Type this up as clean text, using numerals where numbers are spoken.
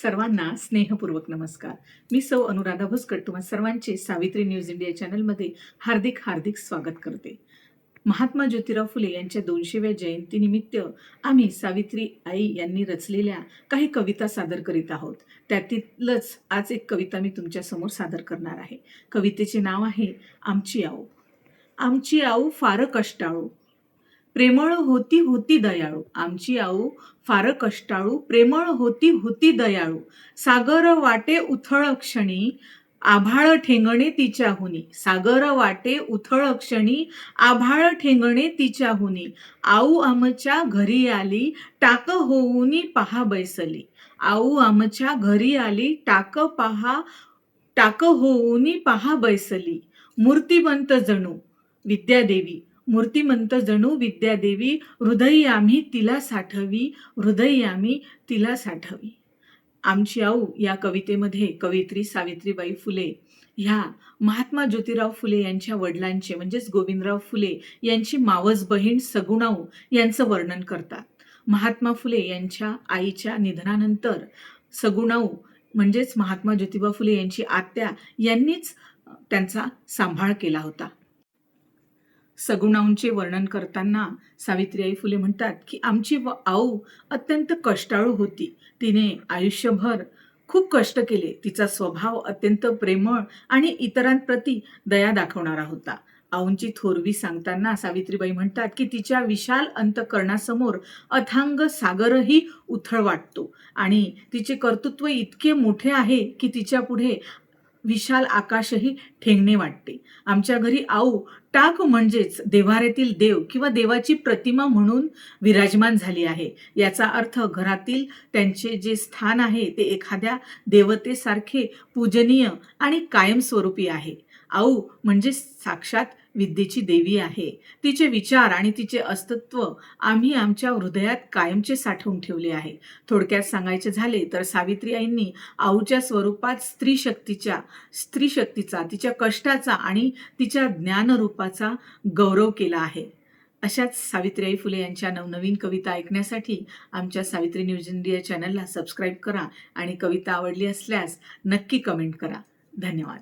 सर्वांना स्नेहपूर्वक नमस्कार. मी सौ अनुराधा भुस्कट तुम्हा सर्वांचे सावित्री न्यूज इंडिया चॅनलमध्ये हार्दिक हार्दिक स्वागत करते. महात्मा ज्योतिराव फुले यांच्या 200व्या जयंतीनिमित्त आम्ही सावित्री आई यांनी रचलेल्या काही कविता सादर करीत आहोत. त्यातीलच आज एक कविता मी तुमच्या समोर सादर करणार आहे. कवितेचे नाव आहे आमची आऊ. आमची आऊ फार कष्टाळू, प्रेमळ होती होती दयाळू. आमची आऊ फार कष्टाळू, प्रेमळ होती होती दयाळू. सागर वाटे उथळ क्षणी, आभाळ ठेंगणे तिच्याहुनी. सागर वाटे उथळ क्षणी, आभाळ ठेंगणे तिच्याहुनी. आऊ आमच्या घरी आली, टाक होऊनी पहा बैसली. आऊ आमच्या घरी आली, टाक होऊनी पहा बैसली. मूर्तिमंत जणू विद्यादेवी, मूर्तिमंत जणू विद्यादेवी. हृदयी आम्ही तिला साठवी, हृदयी आम्ही तिला साठवी. आमची आऊ या कवितेमध्ये कवयित्री सावित्रीबाई फुले ह्या महात्मा ज्योतिराव फुले यांच्या वडिलांचे म्हणजेच गोविंदराव फुले यांची मावस बहीण सगुणाऊ यांचं वर्णन करतात. महात्मा फुले यांच्या आईच्या निधनानंतर सगुणाऊ म्हणजेच महात्मा ज्योतिबा फुले यांची आत्या यांनीच त्यांचा सांभाळ केला होता. सगुणाऊंचे वर्णन करताना सावित्रीबाई फुले म्हणतात की आमची आऊ अत्यंत कष्टाळू होती. तिने आयुष्यभर खूप कष्ट केले. तिचा स्वभाव अत्यंत प्रेमळ आणि इतरांप्रती दया दाखवणारा होता. आऊंची थोरवी सांगताना सावित्रीबाई म्हणतात की तिच्या विशाल अंतःकरणासमोर अथांग सागरही उथळ वाटतो आणि तिचे कर्तृत्व इतके मोठे आहे की तिच्या पुढे विशाल आकाशही ठेंगणे वाटते. आमच्या घरी आऊ टाक म्हणजेच देव्हाऱ्यातील देव किंवा देवाची प्रतिमा म्हणून विराजमान झाली आहे. याचा अर्थ घरातील त्यांचे जे स्थान आहे ते एखाद्या देवतेसारखे पूजनीय आणि कायमस्वरूपी आहे. आऊ म्हणजे साक्षात विद्येची देवी आहे. तिचे विचार आणि तिचे अस्तित्व आम्ही आमच्या हृदयात कायमचे साठवून ठेवले आहे. थोडक्यात सांगायचे झाले तर सावित्री आईंनी आऊच्या स्वरूपात स्त्री शक्तीचा, तिच्या कष्टाचा आणि तिच्या ज्ञानरूपाचा गौरव केला आहे. अशाच सावित्रीबाई फुले यांच्या नवनवीन कविता ऐकण्यासाठी आमच्या सावित्री न्यूज इंडिया चॅनलला सबस्क्राईब करा आणि कविता आवडली असल्यास नक्की कमेंट करा. धन्यवाद.